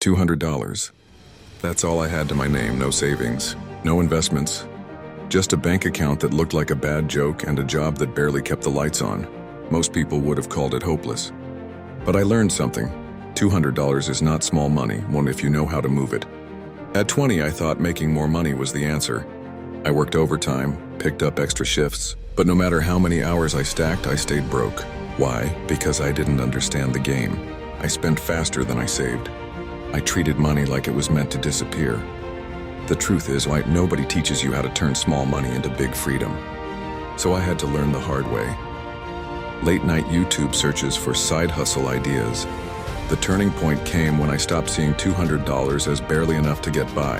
$200. That's all I had to my name, no savings, no investments. Just a bank account that looked like a bad joke and a job that barely kept the lights on. Most people would have called it hopeless. But I learned something. $200 is not small money, one if you know how to move it. At 20, I thought making more money was the answer. I worked overtime, picked up extra shifts, but no matter how many hours I stacked, I stayed broke. Why? Because I didn't understand the game. I spent faster than I saved. I treated money like it was meant to disappear. The truth is, nobody teaches you how to turn small money into big freedom. So I had to learn the hard way. Late-night YouTube searches for side hustle ideas. The turning point came when I stopped seeing $200 as barely enough to get by,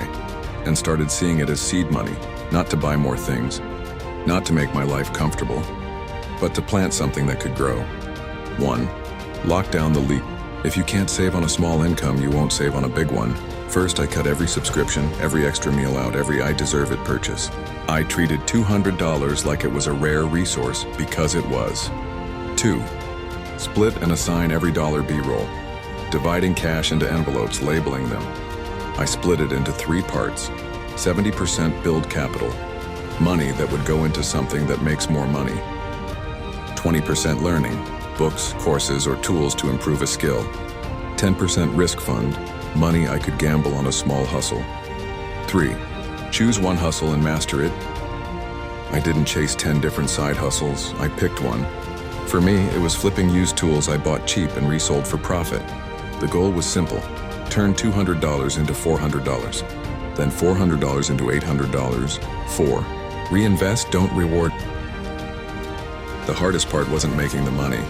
and started seeing it as seed money, not to buy more things, not to make my life comfortable, but to plant something that could grow. 1. Lock down the leak. If you can't save on a small income, you won't save on a big one. First, I cut every subscription, every extra meal out, every I deserve it purchase. I treated $200 like it was a rare resource because it was. 2. Split and assign every dollar B-roll, dividing cash into envelopes, labeling them. I split it into 3 parts. 70% build capital, money that would go into something that makes more money. 20% learning, books, courses, or tools to improve a skill. 10% risk fund, money I could gamble on a small hustle. 3. Choose one hustle and master it. I didn't chase 10 different side hustles, I picked one. For me, it was flipping used tools I bought cheap and resold for profit. The goal was simple: turn $200 into $400, then $400 into $800. 4. Reinvest, don't reward. The hardest part wasn't making the money.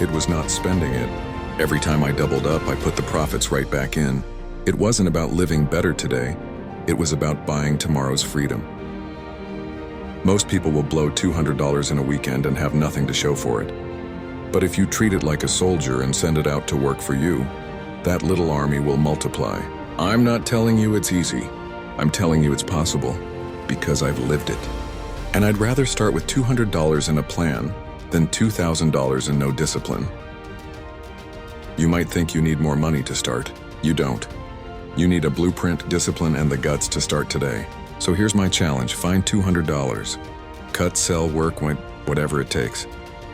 It was not spending it. Every time I doubled up, I put the profits right back in. It wasn't about living better today. It was about buying tomorrow's freedom. Most people will blow $200 in a weekend and have nothing to show for it. But if you treat it like a soldier and send it out to work for you, that little army will multiply. I'm not telling you it's easy. I'm telling you it's possible, because I've lived it. And I'd rather start with $200 in a plan than $2,000 in no discipline. You might think you need more money to start. You don't. You need a blueprint, discipline, and the guts to start today. So here's my challenge: find $200. Cut, sell, work, whatever it takes.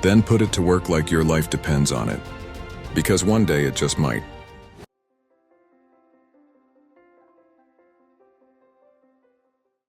Then put it to work like your life depends on it. Because one day it just might.